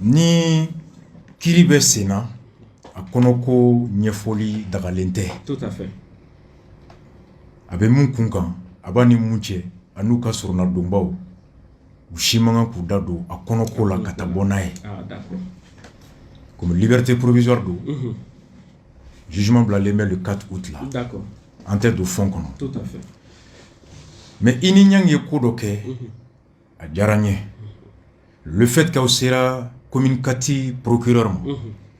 ni kiri bɛ sen na a kɔnɔ ko ɲɛfɔli dagalen tɛ. Tout à fait. A bɛ mun kun kan a b'a ni mun cɛ a n'u ka surunadonbaw u si man kan k'u da don a kɔnɔ ko la ka taa bɔ n'a ye. Ah, d'accord. Comme liberté provisoire don. Jugement bilalen bɛ le 4 août la. D'accord. En tête de fond kɔnɔ. Tout à fait. Mais i ni ɲangi ye ko dɔ kɛ a diyara n ye. Le fait qu'aw sera commune kati procureur ma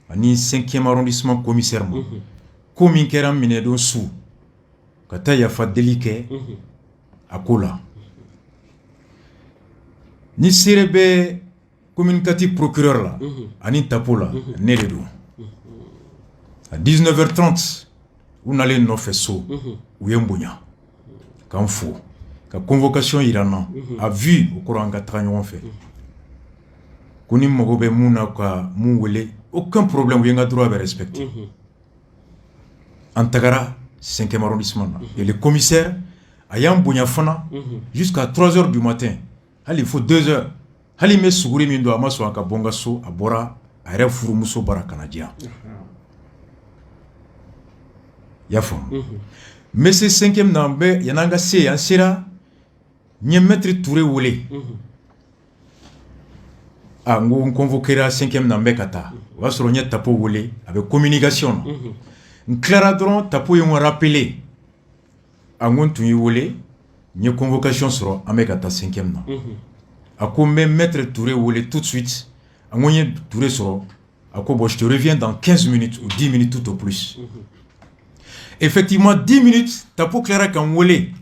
ani 5e arrondissement commissaire ma ko min kɛra minɛ don su ka taa yafa deli kɛ a ko la. Ni sere bɛ commune kati procureur la ani tapo la ne de don. À 19h30 u nalen nɔfɛ so u ye n bonya k'an fo ka convocation yira n na a vu o kɔrɔ an ka taga ɲɔgɔn fɛ. Ko ni mago bɛ mun na ka mun wele aucun problème u ye n ka droit bɛ respecté. An tagara 5e arrondissement na et le commissaire a y'an bonya fana jusqu'à 3h du matin hali fo 2h hali mɛ suguri min don a ma sɔn a ka bɔ n ka so a bɔra a yɛrɛ furumuso bara ka na diyan. Y'a faamu. Mais c'est 5e na bɛ yan'an ka se an sera n ye maître Touré wele. Ah, on convoquera 5e na bɛ ka taa o y'a sɔrɔ n ye tapo wele a bɛ communication na. N tilara dɔrɔn tapo ye n rappelé a n ko n tun y'i wele n ye convocation sɔrɔ an bɛ ka taa 5e na. A ko n bɛ maître Touré wele tout de suite a n ko n ye Touré sɔrɔ a ko bon je te reviens dans 15 minutes ou 10 minutes tout au plus. Effectivement 10 minutes tapo tilara ka n wele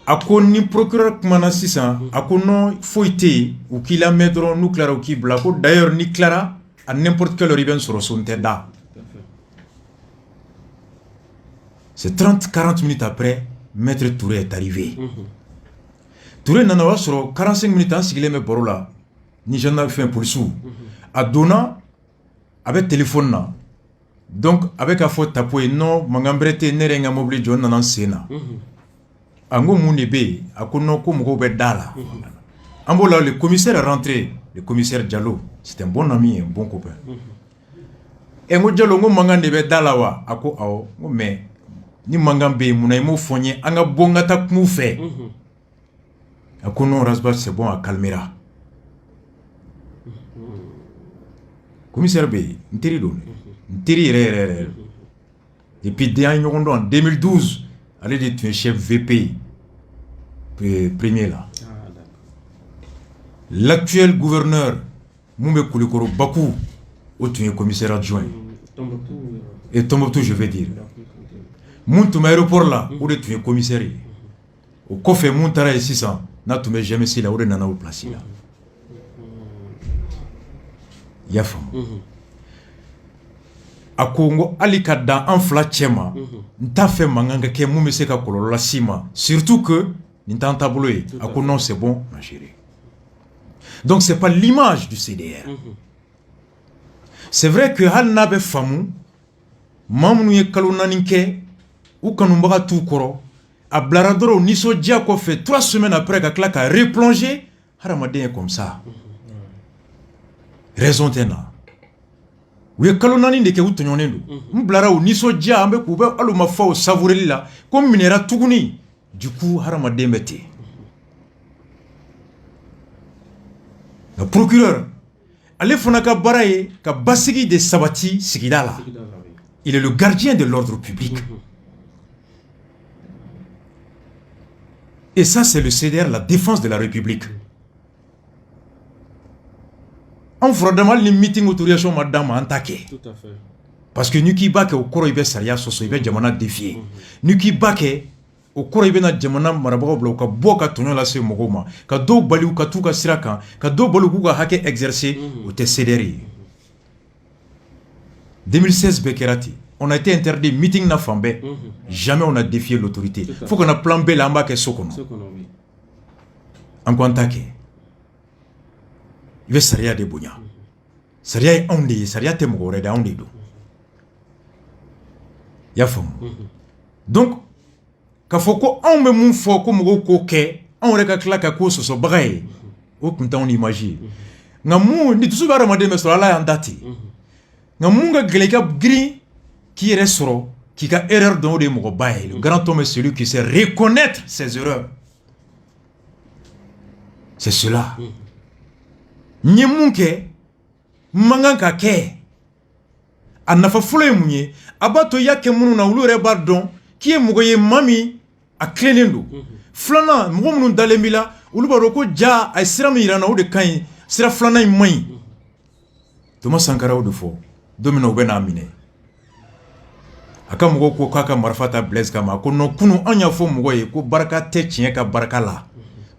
a ko ni procureur kumana sisan a ko non foyi tɛ yen u k'i lamɛn dɔrɔn n'u tilara u k'i bila ko d'ailleurs ni tilara à n'importe quelle heure i bɛ n sɔrɔ so n tɛ da. C'est 30-40 minutes après maître Touré est arrivé. Touré nana o y'a sɔrɔ 45 minutes an sigilen bɛ baro la ni gendarme fɛn polisiw a donna a bɛ téléphone na donc a bɛ ka fɔ tapo ye non mankan bɛrɛ tɛ ne yɛrɛ n ka mobili jɔ n nana n sen na. A n ko mun de bɛ yen a ko non ko mɔgɔw bɛ da la. An b'o la le commissaire est rentré le commissaire Diallo c'est un bon ami un bon copain. N ko Diallo n ko mankan de bɛ da la wa a ko awɔ n ko mais ni mankan bɛ yen munna i m'o fɔ n ye an ka bɔ n ka taa kungo fɛ. A ko non Rasbach c'est bon a calmera. Commissaire bɛ yen n teri don n teri yɛrɛ yɛrɛ depuis an ye ɲɔgɔn dɔn en 2012 ale de tun ye chef VP premier là. L'actuel gouverneur mun bɛ Kulikoro Bakou o tun ye commissaire adjoint et Tombouctou je vais dire mun tun bɛ aéroport la o de tun ye commissaire ye o kɔfɛ mun taara ye sisan n'a tun bɛ GMC la o de nana o place la. I y'a faamu. A ko n ko hali ka dan an fila cɛ ma n t'a fɛ mankan ka kɛ mun bɛ se ka kɔlɔlɔ las'i ma surtout que nin t'an taabolo ye a ko non c'est bon ma chérie. Donc c'est pas l'image du CDR. C'est vrai que hali n'a bɛ faamu maa minnu ye kalo 4 kɛ u kanubaga t'u kɔrɔ a bilara dɔrɔn nisɔndiya kɔfɛ 3 semaines après ka tila ka replonger hadamaden ye comme ça. Raison tɛ na. U ye kalo 4 de kɛ u tɔɲɔnen don. N bilara u nisɔndiya an bɛ k'u bɛ hali u ma fa o savoureli la ko n minɛra tuguni du coup hadamaden bɛ ten. Le procureur ale fana ka baara ye ka basigi de sabati sigida la. Il est le gardien de l'ordre public. Et ça c'est le CDR, la défense de la République. An fɔra ni meeting autorisation ma d'a ma an t'a kɛ. Tout à fait. Parce que ni k'i b'a kɛ o kɔrɔ i bɛ sariya sɔsɔ i bɛ jamana défier. Ni k'i b'a kɛ o kɔrɔ i bɛna jamana marabagaw bila u ka bɔ ka tɔɲɔ lase mɔgɔw ma ka dɔw bali u ka t'u ka sira kan ka dɔw bali k'u ka hakɛ exercer o tɛ CDR ye. 2016 bɛɛ kɛra ten. On a été interdit meeting na fan bɛɛ. Jamais on a défié l'autorité. Fo kana plan B la an b'a kɛ so kɔnɔ. An ko an t'a kɛ. I bɛ sariya de bonya. Sariya ye anw de ye sariya tɛ mɔgɔ wɛrɛ de anw de don. I y'a faamu. Donc k'a fɔ ko anw bɛ mun fɔ ko mɔgɔw k'o kɛ anw yɛrɛ ka tila ka k'o sɔsɔbaga ye o tun t'anw ni image ye. ngamu ni tusu bara made mesro ala andati ngamu nga geleka gri qui restera qui a erreur dans des mots bail le grand homme est celui qui sait reconnaître ses erreurs. C'est cela nyemunke manganga ke anafa fule munye abato yake munu na ulure bardon qui est mugoye mami a clenendo flana mugumunu dalemila ulubaro ko ja ay sirami irana o de kan sira flana mai Thomas Sankara o de fo domino bena amine aka mugo ko kaka marfata Blaise kama ko no kunu anya fo mugoye ko baraka te tien ka baraka la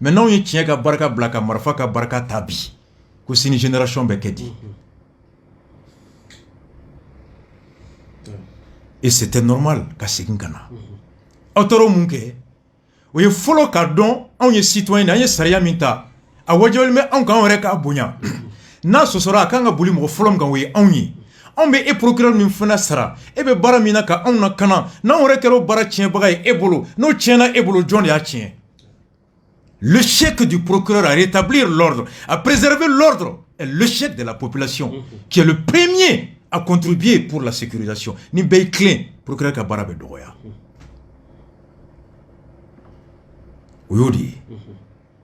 maintenant y tien ka baraka blaka marfa ka baraka tabi ko sini génération bekedi. Et c'était normal ka segin kana autoro munke o ye folo ka don on ye citoyen na ye sariya minta a wajol me on kan reka bonya na so sora kan ga buli mo folom kan we onyi on be e procureur min fana sara e be bara mina ka on na kana na on rekero bara tien bagay e bolo no tiena e bolo jon ya tien. Le chèque du procureur à rétablir l'ordre, à préserver l'ordre, est le chèque de la population, qui est le premier à contribuer pour la sécurisation. Ni bay clé, procureur ka bara be doya. Oyodi.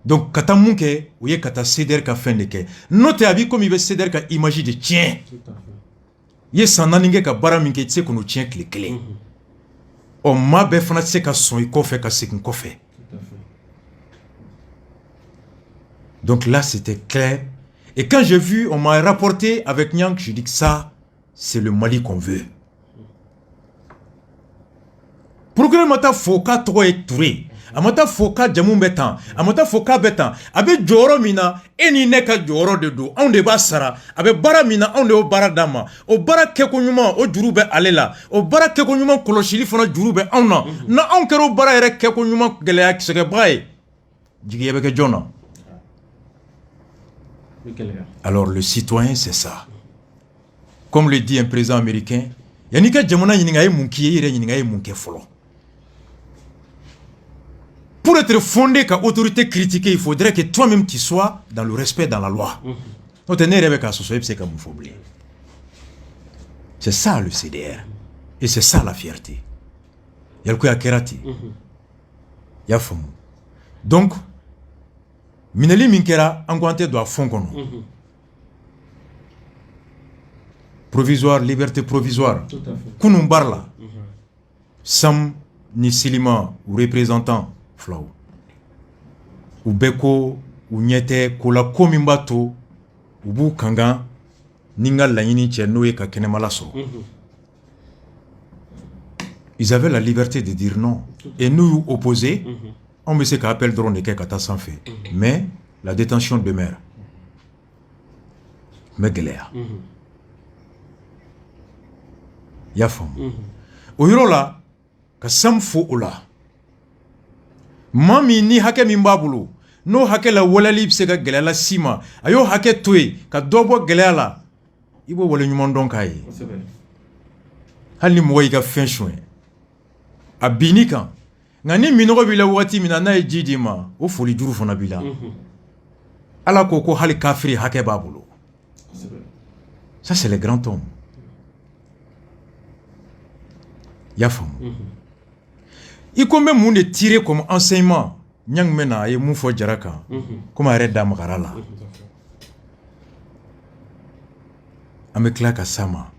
Donc kata munke, oye kata ceder ka fin de ke. Note abi comme il veut ceder ka imagine de tien. Ye sananinge ka bara minke tse kono tien clé. O ma be fana tse ka son ko fait ka sekin ko fait. Donc là, c'était clair. Et quand j'ai vu, on m'a rapporté avec Nyang, je dis que ça, c'est le Mali qu'on veut. Procureur mata foka trop et touré. Amata foka jamou betan. Amata foka betan. Abe joro mina, eni neka joro de do. On de basara. Abe bara mina, on de o bara dama. O bara keko nyuma, o jurube alela. O bara keko nyuma koloshili fona jurube auna. Na on kero bara ere keko nyuma gelea kiseke brae. Jigi yabeke jona. Alors le citoyen, c'est ça. Comme le dit un président américain, Yanika Djamona Yiningaye Munkiye, Yiningaye Munke Folo. Pour être fondé comme autorité critiquée, il faudrait que toi-même tu sois dans le respect dans la loi. C'est ça le CDR. Et c'est ça la fierté. Yalko Kerati. Yafomu. Donc, Mineli Minkera, Anguante doit fondre. Provisoire, liberté provisoire. Kunumbarla. Sam ni Silima, ou représentant Flau. Ou Beko, ou Nyete, Kola Komimbato, ou Bu Kanga, Ningal Laini Tchernoe Kakenemalaso. Ils avaient la liberté de dire non. Et nous, opposés, on me sait qu'appel drone de Kekata sans fait. Mais la détention demeure. Mais galère. Yafam. Oirola, ka sam fo ola. Mami ni hake mimbabulu. No hake la wala lipse ka galala sima. Ayo hake tue, ka dobo galala. Ibo wale nyumandon kaye. Hali mwoyi ka fenchwe. Abinika. Ngani minoro bila wati minana e jidima. O foli juru fona bila. Ala koko hali kafiri hake babulu. Ça c'est le grand homme. Yafam. Il combien moun de tirer comme enseignement. Nyang mena ye moufo jaraka. Comme arrête d'amagarala. Amekla Sama.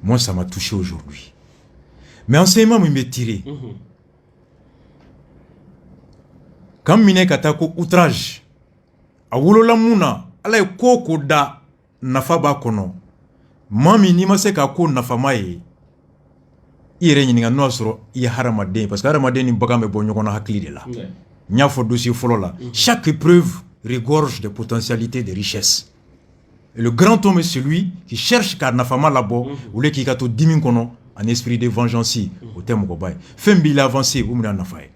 Moi ça m'a touché aujourd'hui. Mais enseignement me tiré. Quand mine katako outrage. Awulo la muna. Ala koko da nafaba kono. Mami ni maseka ko nafamaye. Ire nyinga no soro ya haramaden parce que haramaden ni bagambe bo nyoko na hakli de la. Nya fo dossier folo la. Chaque épreuve regorge de potentialités de richesse. Et le grand homme est celui qui cherche car nafama labo ou le ki kato dimin kono en esprit de vengeance au terme ko bay. Fembi il a avancé ou mna nafaye.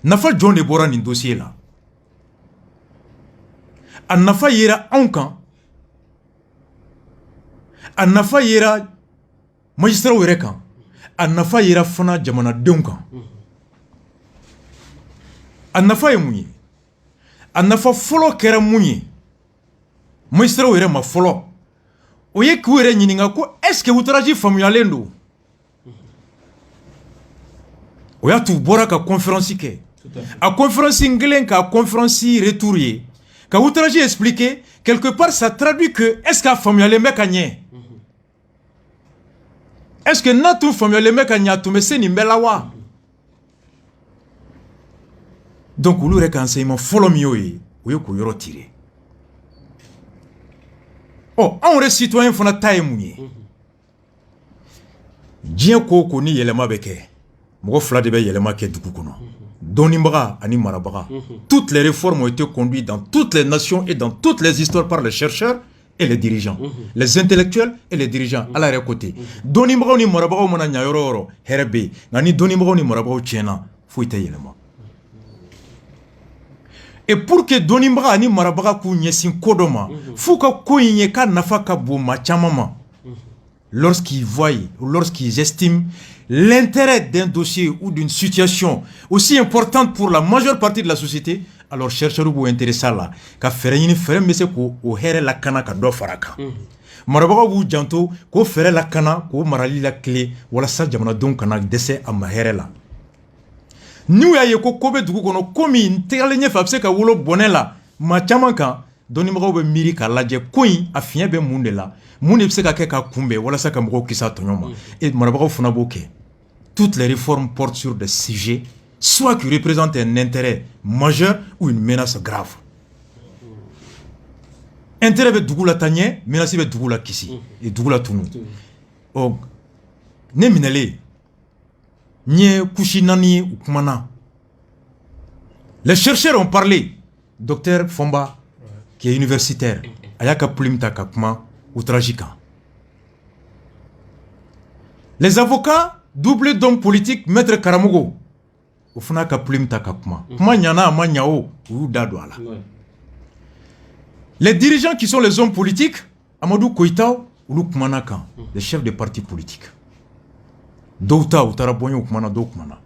Nafa John de Boran in dossier là. An nafa yera onkan. An nafa yera magistrat werekan. An nafa yera fana jamana denkan. An nafa ye munye. An nafa folo kera munye. magistrat yɛrɛ ma fɔlɔ o ye k'u yɛrɛ ɲininka ko est ce que outrage faamuyalen don o y'a t'u bɔra ka conférence kɛ a conférence kelen ka conférence retour ye ka outrage expliquer quelque part ça traduit que est ce que a faamuyalen bɛ ka ɲɛ est ce que n'a tun faamuyalen bɛ ka ɲɛ a tun bɛ se nin bɛɛ la wa donc olu yɛrɛ ka enseignement fɔlɔ min y'o ye o ye k'o yɔrɔ tirer anw yɛrɛ citoyen fana ta ye mun ye diɲɛ ko o ko ni yɛlɛma bɛ kɛ mɔgɔ fila de bɛ yɛlɛma kɛ dugu kɔnɔ dɔnnibaga ani marabaga toutes les réformes ont été conduites dans toutes les nations et dans toutes les histoires par les chercheurs et les dirigeants les intellectuels et les dirigeants ala yɛrɛ côté dɔnnibagaw ni marabagaw mana ɲa yɔrɔ o yɔrɔ hɛrɛ bɛ yen nka ni dɔnnibagaw ni marabagaw tiɲɛna foyi tɛ yɛlɛma et pour que dɔnnibaga ani marabaga k'u ɲɛsin ko dɔ ma f'u ka ko in ye k'a nafa ka bon maa caman ma lorsqu'ils voient ou lorsqu'ils estiment l'intérêt d'un dossier ou d'une situation aussi importante pour la majeure partie de la société, alors chercheurs vont intéresser à la ka fɛrɛ ɲini fɛrɛ min bɛ se k'o hɛrɛ lakana ka dɔ fara a kan marabagaw b'u janto k'o fɛrɛ lakana k'o marali la tile walasa jamanadenw kana dɛsɛ a ma hɛrɛ la n'u y'a ye ko bɛ dugu kɔnɔ ko min tegalen ɲɛfɛ a bɛ se ka wolo bɔnɛ la maa caman kan dɔnnibagaw bɛ miiri k'a lajɛ ko in a fiɲɛ bɛ mun de la mun de bɛ se ka kɛ ka kunbɛn walasa ka mɔgɔw kisi a tɔɲɔ ma et marabagaw fana b'o kɛ toutes les réformes portent sur des sujets soit qui représentent un intérêt majeur ou une menace grave intérêt bɛ dugu la taa ɲɛ menace bɛ dugu la kisi et dugu la tunu ne minɛlen n ye kusi naani ye u kumana les chercheurs ont parlé docteur Fomba qui est universitaire a y'a ka plume ta ka kuma outrage kan les avocats doublés d'hommes politiques maître Karamogo o fana ka plume ta ka kuma kuma ɲana a ma ɲa o u y'u da don a la les dirigeants qui sont les hommes politiques Amadou Koïta olu kumana kan les chefs de partis politiques dɔw ta u taara bɔɲɛ u kumana dɔw kumana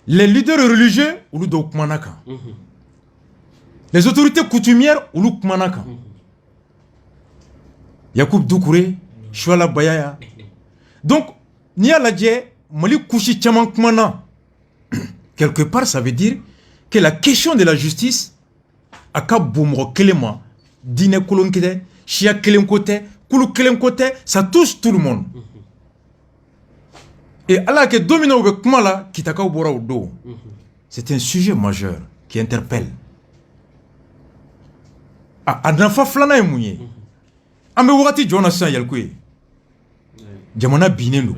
les leaders religieux olu dɔw kumana kan les autorités coutumières olu kumana kan Yacoub Doucouré Chouala Bayaya donc n'i y'a lajɛ Mali kusi caman kumana quelque part ça veut dire que la question de la justice a ka bon mɔgɔ kelen ma diinɛ kolon tɛ siya kelen ko tɛ kulu kelen ko tɛ ça touche tout le monde et ala ke domina u bɛ kuma la kitakaw bɔra o don c'est un sujet majeur qui interpelle a nafa filanan ye mun ye an bɛ wagati jɔn na sisan yɛlɛko ye jamana binnen don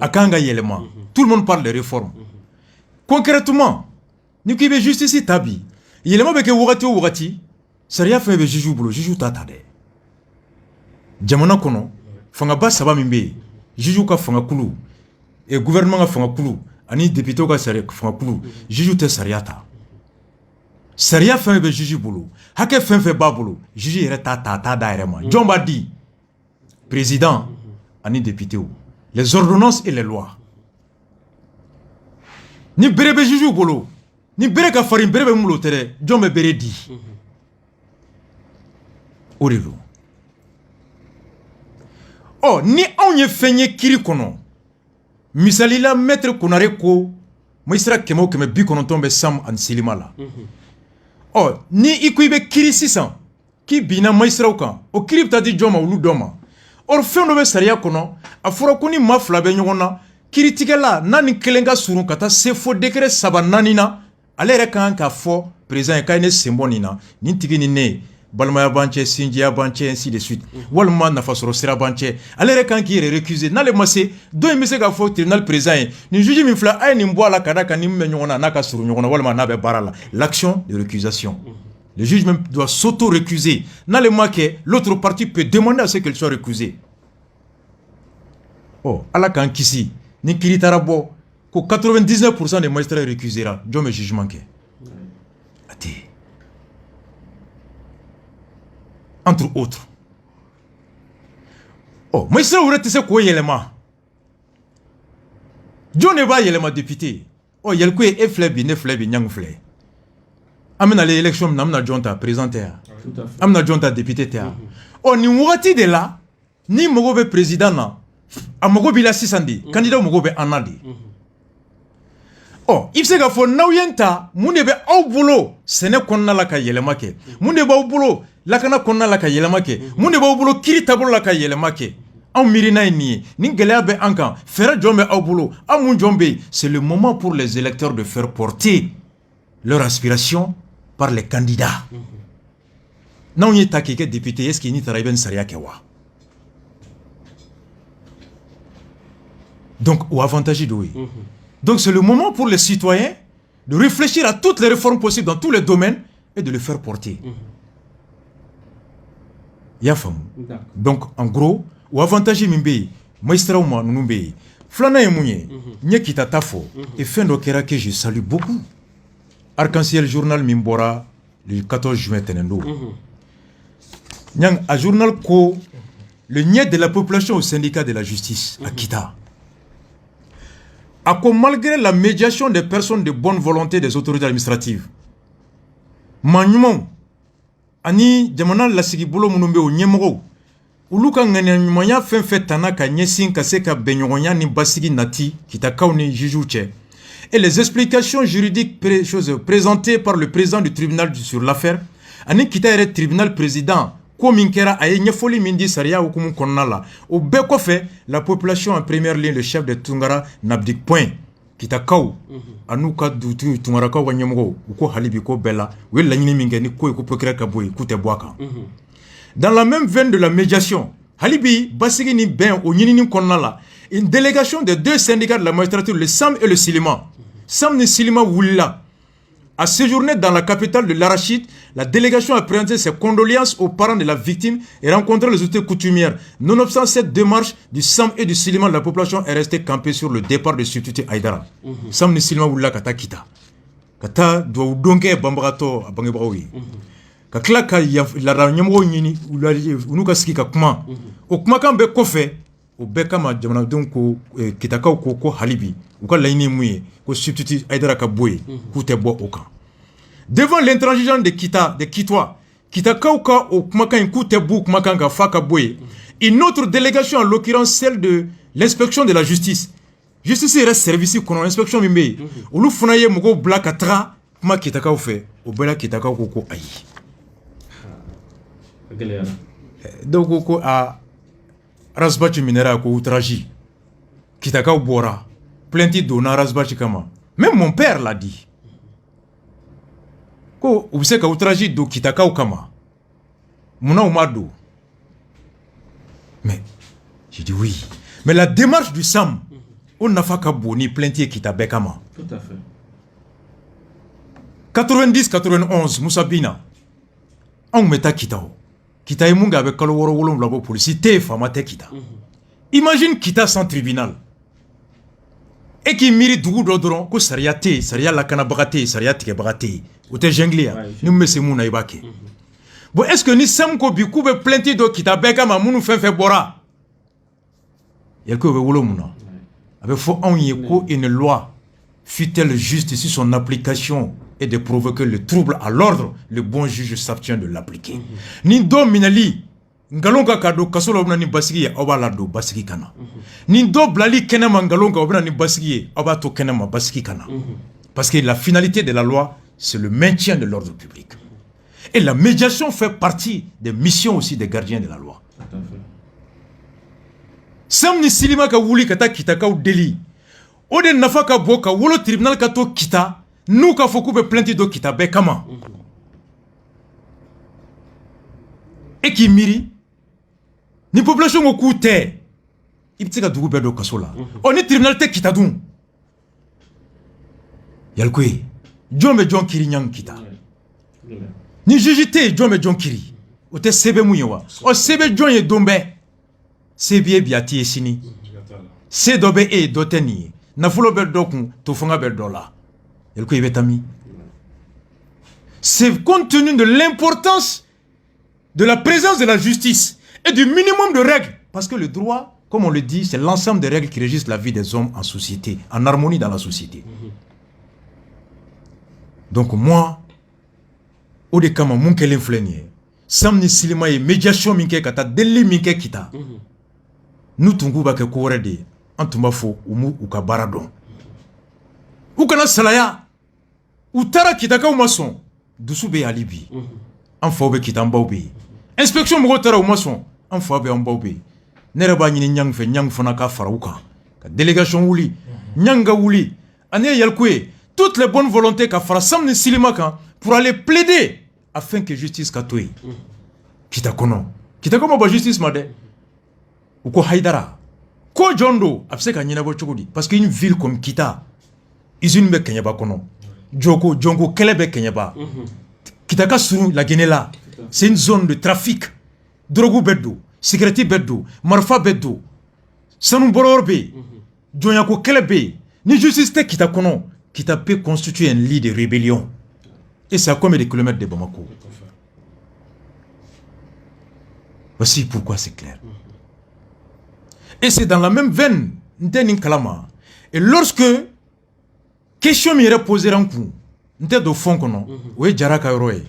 a kan ka yɛlɛma tout le monde parle de réforme concrètement ni ko i bɛ justice ta bi yɛlɛma bɛ kɛ wagati o wagati sariya fɛn bɛ juge bolo juge t'a ta dɛ jamana kɔnɔ fangaba saba min bɛ yen juge ka fangakulu et gouvernement ka fangakulu ani député ka fangakulu juge tɛ sariya ta sariya fɛn bɛ juge bolo hakɛ fɛn fɛn b'a bolo juge yɛrɛ t'a ta a t'a da yɛrɛ ma jɔn b'a di président ani député les ordonnances et les lois ni bere bɛ juge bolo ni bere ka farin bere bɛ mun bolo tɛ dɛ jɔn bɛ bere di o de don ni anw ye fɛn ye kiri kɔnɔ misalila maître Konare ko magistrat 190 bɛ Sam ani Selima la ni i ko i bɛ kiri sisan k'i binna magistraw kan o kiri bɛ taa di jɔn ma olu dɔ ma or fɛn dɔ bɛ sariya kɔnɔ a fɔra ko ni maa fila bɛ ɲɔgɔn na kiiritigɛla n'a ni kelen ka surun ka taa se fo décret 3 4 na ale yɛrɛ ka kan k'a fɔ président ye k'a ye ne sen bɔ nin na nin tigi ni ne balimaya b'an cɛ sinjiya b'an cɛ ainsi de suite walima nafasɔrɔ sira b'an cɛ ale yɛrɛ kan k'i yɛrɛ récuser n'ale ma se dɔ in bɛ se k'a fɔ tribunal président ye nin juge min filɛ a ye nin bɔ a la ka da kan ni min bɛ ɲɔgɔn na n'a ka surun ɲɔgɔn na walima n'a bɛ baara la l'action de récusation le juge même doit s'auto-récuser n'ale ma kɛ l'autre partie peut demander à ce qu'elle soit récusée ala k'an kisi ni kiiri taara bɔ ko 99% des magistrats récusera jɔn bɛ jugement kɛ a tɛ entre autres magistrat wɛrɛ tɛ se k'o yɛlɛma jɔn de b'a yɛlɛma député yɛlɛko ye e filɛ bi ne filɛ bi ɲangi filɛ an bɛna ale élection min na an bɛna jɔn ta président tɛ yan an bɛna jɔn ta député tɛ yan Oh, ni wati de la, ni mogo be président na, a mogo bi la sisandi, candidat mogo be anadi. Oh, il se ka fo nawyenta, mun de be aw bolo, sene konna la ka yelema ke. Mun de ba aw bolo, lakana konna la ka yelema ke. Mun de ba aw bolo, kiri tabolo la ka yelema ke. Aw mirina ni geleya be ankan, fere jombe aw bolo, aw mun jombe, c'est le moment pour les électeurs de faire porter leur aspiration par les candidats. Non, il y a quelques députés, est-ce qu'il y a une saria kewa? Donc, au avantage de oui. Donc, c'est le moment pour les citoyens de réfléchir à toutes les réformes possibles dans tous les domaines et de les faire porter. Yafam. Donc, en gros, au avantage mimbe, maestra ou manumbe, flana et mounier, n'y kita tafo, et fin d'okera que je salue beaucoup. Arc-en-ciel journal Mimbora, le 14 juin tenendo. Nyang, à journal ko, le niet de la population au syndicat de la justice, à Kita. Ako malgré la médiation des personnes de bonne volonté des autorités administratives, Manyumon, ani jamana la sigi bolo munumbe o nyemoro, uluka nganyumanya fait tanaka nyesin kaseka benyonya ni basigi nati, kitakauni jujuche. Et les explications juridiques présentées par le président du tribunal sur l'affaire, ani kita tribunal président, Kominkera a nyefoli mindi saria hukumu konnala. Au bekofe, la population en première ligne, le chef de Tungara n'abdique point. Kitakau, anuka dutu Tungara ka wanyemgo, uko halibiko bella, ou la minge ni ko procureur kaboy, koute boaka. Dans la même veine de la médiation, Halibi, Basigi ni ben au Nini konnala, une délégation de deux syndicats de la magistrature, le SAM et le Silima. SAM ni Silima Wula. A séjourné dans la capitale de l'Arachide, la délégation a présenté ses condoléances aux parents de la victime et rencontré les autorités coutumières. Nonobstant cette démarche du SAM et du Silima, la population est restée campée sur le départ de Substitut Aïdara. SAM ni Silima Wula kata kita. Kata doa udonke bambarato abangebraoui. Kakla ka la nyamgo nyini unuka ski ka kuma. O kuma kan be kofe o be kama jamana donko kitaka ko halibi. Uka laini muye ko Substitut Aïdara ka boye kute bo oka. Devant l'intransigeance de Kitois, Kitakauka au Kumakan Koutebou Kumakan Faka Boye, une autre délégation, en l'occurrence celle de l'inspection de la justice. Justice reste service qu'on a inspection mimbe. Ou nous fonaye mogo blakatra, Kuma Kitakau fait, au bela Kitakau koko aïe. Donc koko a rasbachi minera ko outraji. Kitakau bora, plenty dona rasbachi kama. Même mon père l'a dit. Ko ubise ka outraji do kitaka kama muna umado. Mais j'ai dit oui, mais la démarche du SAM on n'a pas qu'à boni plaintier kitabe kama. Tout à fait. 90-91 Moussabina on meta kitao kita imunga avec kalo woro wolom labo police te fama te kita. Imagine kita sans tribunal et qui miri dugu dodron ko saria la kana bagate saria tike bagate ou te jenglia ni mese muna ibake. Bon est-ce que ni sam ko bi kube plainti do kita beka ma munu fe bora yel ko be wolo muna avec faut on y ko une loi fut-elle juste si son application est de provoquer le trouble à l'ordre, le bon juge s'abstient de l'appliquer. Ni do minali ngalonga kado kasolo obna ni basigi obala do basigi kana. Ni do blali kenema ngalonga obna ni basigi obato kenema basigi kana. Parce que la finalité de la loi c'est le maintien de l'ordre public. Et la médiation fait partie des missions aussi des gardiens de la loi. Sam ni silima ka wuli kata kitaka ou deli. Ode nafa ka boka wolo tribunal ka to kita nous ka foku be plainte do kita be kama. Et qui miri ni population ko kute ibtika dugu be do kasola. Oni tribunal te kita dun. Yalkwe Jombe John Kiri nyang kita. Ni jujite Jombe John Kiri. Ote sebe muyewa. O sebe John ye dombe. Sebie biati esini. Se dobe e doteni. Na fulo bel dokun to fonga bel dola. Yalkwe betami. C'est compte tenu de l'importance de la présence de la justice et du minimum de règles. Parce que le droit, comme on le dit, c'est l'ensemble des règles qui régissent la vie des hommes en société, en harmonie dans la société. Donc moi, au de kama mon kelen flenye, Sam ni Silima ye médiation min kɛ ka taa delili min kɛ Kita n'u tun k'u b'a kɛ ko wɛrɛ de ye an tun b'a fɔ u ka baara dɔn u kana salaya u taara Kitakaw ma sɔn dusu bɛ hali bi an faw bɛ Kita an baw bɛ yen inspection mɔgɔw taara u ma sɔn an faw bɛ an baw bɛ yen ne yɛrɛ b'a ɲini Ɲang fɛ Ɲang fana ka fara u kan ka délégation wuli Ɲang ka wuli ani Yalko ye toutes les bonnes volontés ka fara Sam ni Silima kan pour aller plaider afin que justice ka to yen Kita kɔnɔ Kitakaw ma bɔ justice ma dɛ u ko Haidara ko jɔn don a bɛ se ka ɲɛnabɔ cogo di parce que une ville comme Kita usine bɛ Kɛɲɛba kɔnɔ jɔnko kɛlɛ bɛ Kɛɲɛba Kita ka surun Laginɛ la c'est une zone de trafic drogue bɛ don cigarette bɛ don marifa bɛ don sanu bɔrɔyɔrɔ bɛ yen jɔnyako kɛlɛ bɛ yen ni justice tɛ Kita kɔnɔ Kita peut constituer un lit de rébellion et c'est à combien de kilomètres de Bamako. Voici pourquoi c'est clair. Et c'est dans la même veine Nteni Kalama. Et lorsque question m'y est posée en coup, Nteni de fond kono, oui Jaraka Yoroye.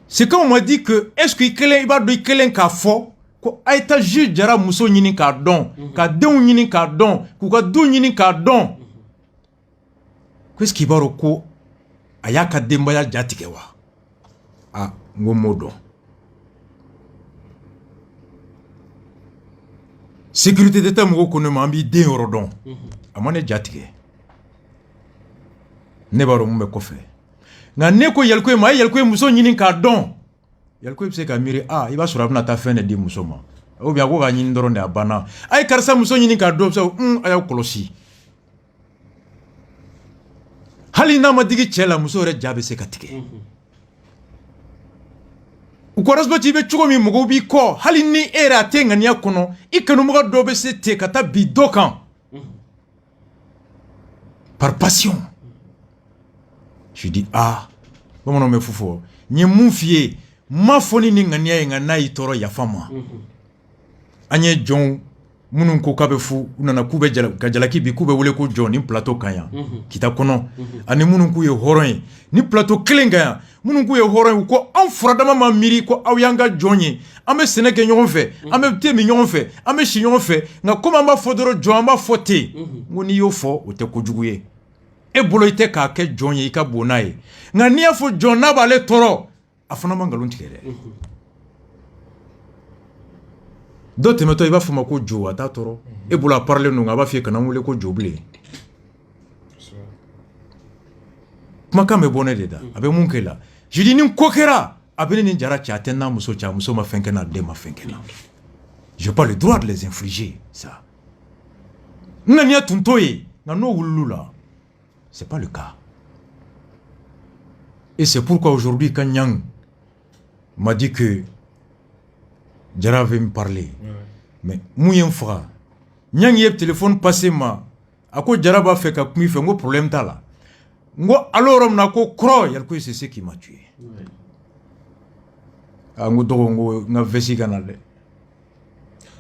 C'est quand on m'a dit que est-ce qu'il va de Kelen ka fo ko aita juge Jara Muso nyini ka don, ka deun nyini ka don, ku ka du nyini ka don. Qu'est-ce qui va roko ayaka dembaya jatikewa? Ah, ngomodo. Sécurité d'État mɔgɔw ko ne ma an b'i den yɔrɔ dɔn a ma ne jatigɛ ne b'a dɔn mun bɛ kɔfɛ nka ne ko Yalko ye ma a ye Yalko ye muso ɲini k'a dɔn Yalko bɛ se ka miiri i b'a sɔrɔ a bɛna taa fɛn de di muso ma ou bien a ko k'a ɲini dɔrɔn de a banna a ye karisa muso ɲini k'a dɔn a y'aw kɔlɔsi hali n'a ma digi cɛ la muso yɛrɛ ja bɛ se ka tigɛ u ko respecté bɛ cogo min mɔgɔw b'i kɔ hali ni e yɛrɛ a tɛ ŋaniya kɔnɔ i kanubaga dɔ bɛ se ten ka taa bi dɔ kan par passion je dis bamananw bɛ fu fɔ n ye mun f'i ye n ma fɔ ni ŋaniya ye nka n'a y'i tɔɔrɔ yafa ma an ye jɔnw minnu ko k'a bɛ fu u nana k'u bɛ ka jalaki bi k'u bɛ wele ko jɔn ni plateau kan yan Kita kɔnɔ ani minnu k'u ye hɔrɔn ye ni plateau kelen kan yan minnu k'u ye hɔrɔn ye u ko anw furadama ma miiri ko aw y'an ka jɔn ye an bɛ sɛnɛ kɛ ɲɔgɔn fɛ an bɛ te min ɲɔgɔn fɛ an bɛ si ɲɔgɔn fɛ nka komi an b'a fɔ dɔrɔn jɔn an b'a fɔ ten n ko n'i y'o fɔ o tɛ kojugu ye e bolo i tɛ k'a kɛ jɔn ye i ka bon n'a ye nka n'i y'a fɔ jɔn n'a b'ale tɔɔrɔ a fana ma nkalon tigɛ dɛ dɔ tɛmɛtɔ i b'a fɔ ma ko jo a t'a tɔɔrɔ e bolo a parlen don a b'a fɔ i kana n wele ko jo bilen kumakan bɛ bɔ ne de da a bɛ mun kɛ la je dis ni ko kɛra a bɛ ne ni Jara cɛ a tɛ n'a muso cɛ a muso ma fɛn kɛ n'a den ma fɛn kɛ na j'ai pas le droit de les infliger ça n ŋaniya tun t'o ye nka n'o wulil'u la c'est pas le cas et c'est pourquoi aujourd'hui quand Ɲang m'a dit que Jara veut me parler. Mais mun ye n faga Ɲang ye téléphone passé ma a ko Jara b'a fɛ ka kuma i fɛ n ko problème t'a la n ko alors yɔrɔ min na ko kɔrɔ Yalko c'est ce qui m'a tué n ko dɔgɔ n ko n ka vesti ka na dɛ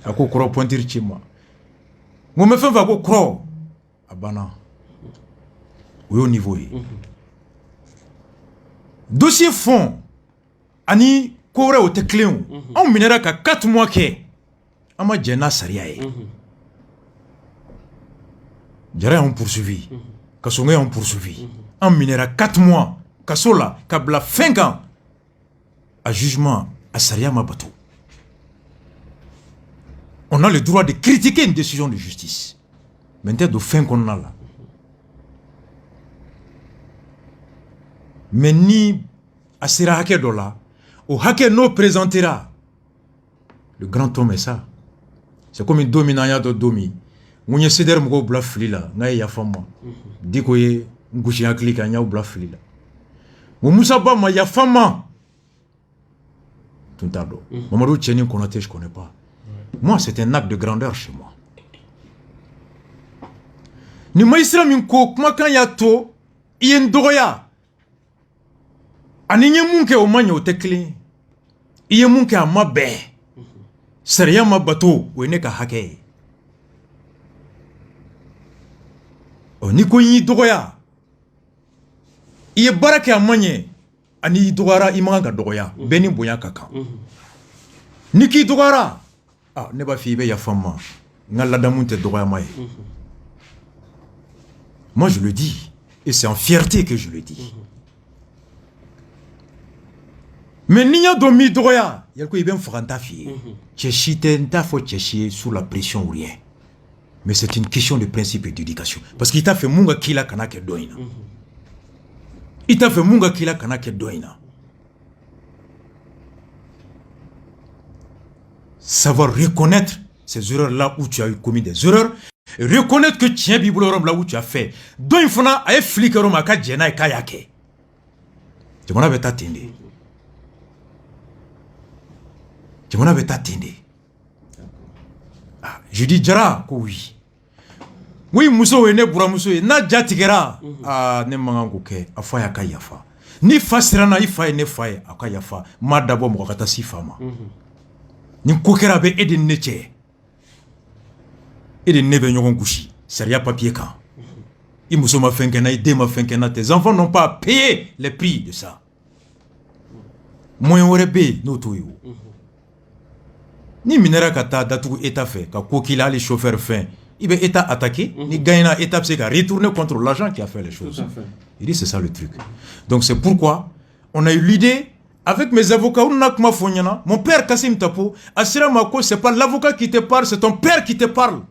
a ko kɔrɔ pointure ci ma n ko n bɛ fɛn fɛn a ko kɔrɔ a banna o y'o niveau ye dossier fond ani ko wɛrɛ o tɛ kelen o anw minɛra ka 4 mois kɛ an ma jɛ n'a sariya ye Jara y'anw poursuivi Kasongo y'anw poursuivi an minɛra 4 mois kaso la ka bila fɛn kan a jugement a sariya ma bato on a le droit de critiquer une décision de justice mais n tɛ don fɛn kɔnɔna la mais ni a sera hakɛ dɔ la au hakɛ n'o présentera le grand homme est ça c'est comme don min na an y'a dɔn don min n ko n ye CDR mɔgɔw bila fili la n k'a ye yafa n ma Diko ye n gosi hakili kan n y'aw bila fili la n ko Musa Ba ma yafa n ma tun t'a dɔn Mamadou Tieni Konaté je connais pas moi c'est un acte de grandeur chez moi ni magistrat min ko kumakan y'a to i ye n dɔgɔya ani n ye mun kɛ o ma ɲɛ o tɛ kelen ye i ye mun kɛ a ma bɛn sariya ma bato o ye ne ka hakɛ ye n'i ko n y'i dɔgɔya i ye baara kɛ a ma ɲɛ ani dogara imanga dogoya beni bonya kaka niki dogara ne ba fi be ya fama ngala damunte dogoya mai. Moi je le dis et c'est en fierté que je le dis. Mais niya do mi dogoya yalko iben franta fi cheshite nta fo cheshi sous la pression ou rien. Mais c'est une question de principe et d'éducation parce qu'il t'a fait munga kila kana ke doina. Il t'a fait munga kila kana ke doina. Savoir reconnaître ces erreurs là où tu as commis des erreurs et reconnaître que tu es biblorom là où tu as fait. Doin fona a fliquerom aka jena e kayake. Tu m'en avais t'attendre. Tu m'en avais t'attendre. Je dis Jara ko oui. Oui muso we ne bura muso na jatigera ne mangango ke afa ya kayafa. Ni fasira na ifa ne faye akayafa ma dabo mo kata sifama. Ni kokera be edin neche. Edin nebe nyogon gushi. Seria papier kan. I muso ma fenkena ide ma fenkena tes enfants n'ont pas payé le prix de ça. Moyen orebe no to yo. Ni minera kata datu état fait ka kokila les chauffeurs fin il va état attaqué ni gagnera état c'est qu'à retourner contre l'argent qui a fait les choses. Il dit c'est ça le truc. Donc c'est pourquoi on a eu l'idée avec mes avocats mon père Kassim Tapo Assira Mako c'est pas l'avocat qui te parle c'est ton père qui te parle.